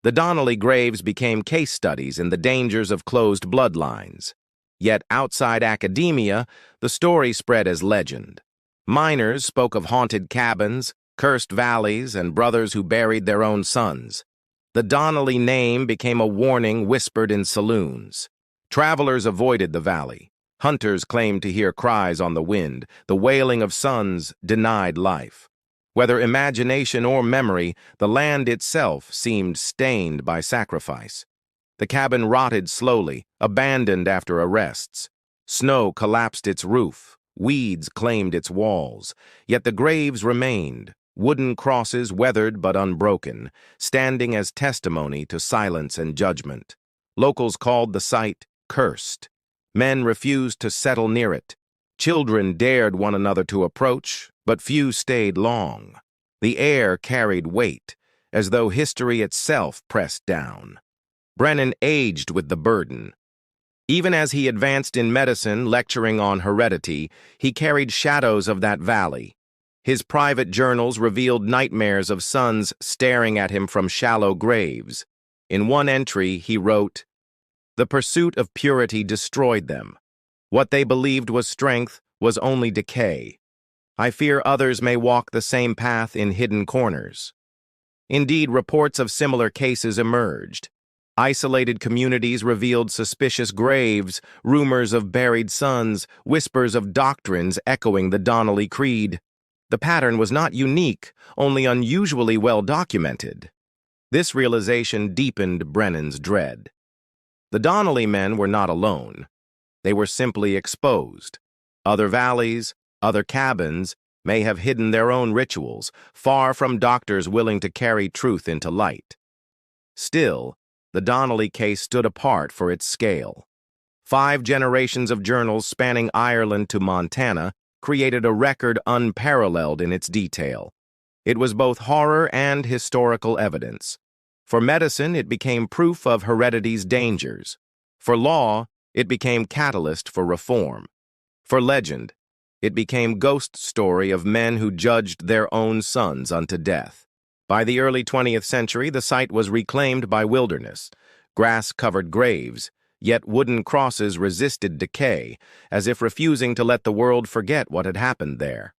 The Donnelly graves became case studies in the dangers of closed bloodlines. Yet outside academia, the story spread as legend. Miners spoke of haunted cabins, cursed valleys, and brothers who buried their own sons. The Donnelly name became a warning whispered in saloons. Travelers avoided the valley. Hunters claimed to hear cries on the wind, the wailing of sons denied life. Whether imagination or memory, the land itself seemed stained by sacrifice. The cabin rotted slowly, abandoned after arrests. Snow collapsed its roof, weeds claimed its walls, yet the graves remained, wooden crosses weathered but unbroken, standing as testimony to silence and judgment. Locals called the site cursed. Men refused to settle near it. Children dared one another to approach, but few stayed long. The air carried weight, as though history itself pressed down. Brennan aged with the burden. Even as he advanced in medicine, lecturing on heredity, he carried shadows of that valley. His private journals revealed nightmares of sons staring at him from shallow graves. In one entry, he wrote, "The pursuit of purity destroyed them. What they believed was strength was only decay. I fear others may walk the same path in hidden corners." Indeed, reports of similar cases emerged. Isolated communities revealed suspicious graves, rumors of buried sons, whispers of doctrines echoing the Donnelly creed. The pattern was not unique, only unusually well documented. This realization deepened Brennan's dread. The Donnelly men were not alone. They were simply exposed. Other valleys, other cabins, may have hidden their own rituals, far from doctors willing to carry truth into light. Still, the Donnelly case stood apart for its scale. 5 generations of journals spanning Ireland to Montana created a record unparalleled in its detail. It was both horror and historical evidence. For medicine, it became proof of heredity's dangers. For law, it became catalyst for reform. For legend, it became ghost story of men who judged their own sons unto death. By the early 20th century, the site was reclaimed by wilderness, grass-covered graves, yet wooden crosses resisted decay, as if refusing to let the world forget what had happened there.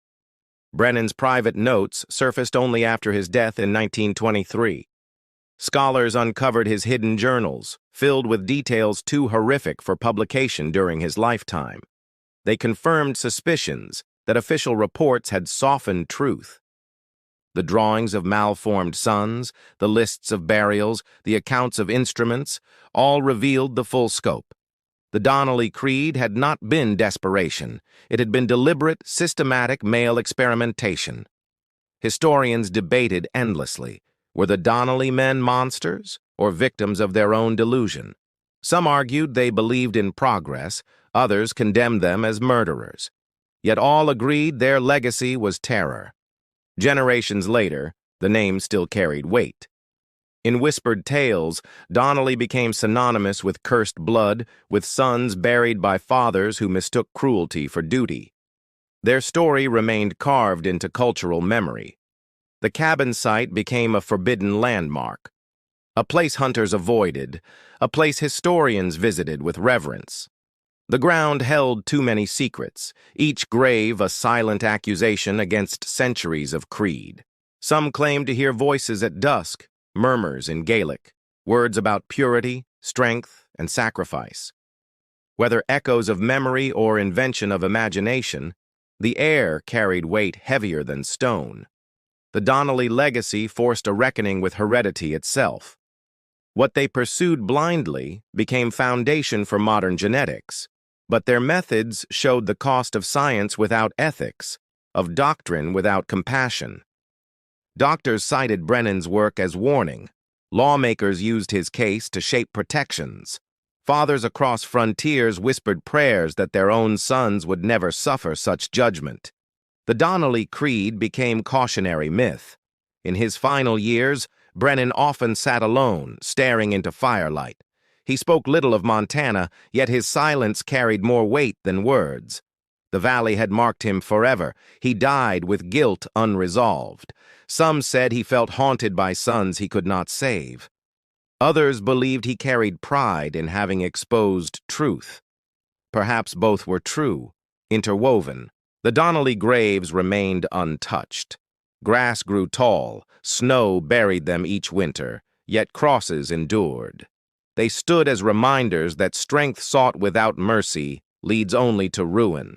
Brennan's private notes surfaced only after his death in 1923. Scholars uncovered his hidden journals, filled with details too horrific for publication during his lifetime. They confirmed suspicions that official reports had softened truth. The drawings of malformed sons, the lists of burials, the accounts of instruments, all revealed the full scope. The Donnelly creed had not been desperation. It had been deliberate, systematic male experimentation. Historians debated endlessly. Were the Donnelly men monsters or victims of their own delusion? Some argued they believed in progress, others condemned them as murderers. Yet all agreed their legacy was terror. Generations later, the name still carried weight. In whispered tales, Donnelly became synonymous with cursed blood, with sons buried by fathers who mistook cruelty for duty. Their story remained carved into cultural memory. The cabin site became a forbidden landmark, a place hunters avoided, a place historians visited with reverence. The ground held too many secrets, each grave a silent accusation against centuries of creed. Some claimed to hear voices at dusk, murmurs in Gaelic, words about purity, strength, and sacrifice. Whether echoes of memory or invention of imagination, the air carried weight heavier than stone. The Donnelly legacy forced a reckoning with heredity itself. What they pursued blindly became foundation for modern genetics, but their methods showed the cost of science without ethics, of doctrine without compassion. Doctors cited Brennan's work as warning. Lawmakers used his case to shape protections. Fathers across frontiers whispered prayers that their own sons would never suffer such judgment. The Donnelly Creed became cautionary myth. In his final years, Brennan often sat alone, staring into firelight. He spoke little of Montana, yet his silence carried more weight than words. The valley had marked him forever. He died with guilt unresolved. Some said he felt haunted by sons he could not save. Others believed he carried pride in having exposed truth. Perhaps both were true, interwoven. The Donnelly graves remained untouched. Grass grew tall, snow buried them each winter, yet crosses endured. They stood as reminders that strength sought without mercy leads only to ruin.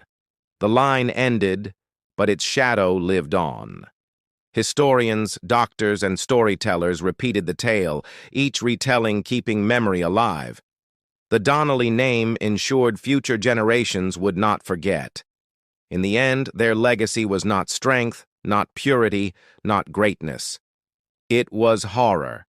The line ended, but its shadow lived on. Historians, doctors, and storytellers repeated the tale, each retelling keeping memory alive. The Donnelly name ensured future generations would not forget. In the end, their legacy was not strength, not purity, not greatness. It was horror,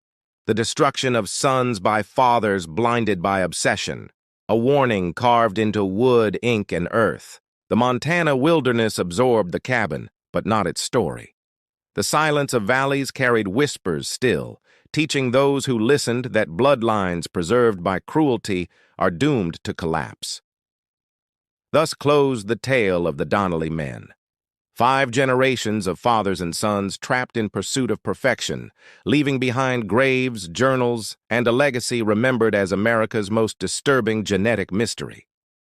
the destruction of sons by fathers blinded by obsession, a warning carved into wood, ink, and earth. The Montana wilderness absorbed the cabin, but not its story. The silence of valleys carried whispers still, teaching those who listened that bloodlines preserved by cruelty are doomed to collapse. Thus closed the tale of the Donnelly men. 5 generations of fathers and sons trapped in pursuit of perfection, leaving behind graves, journals, and a legacy remembered as America's most disturbing genetic mystery.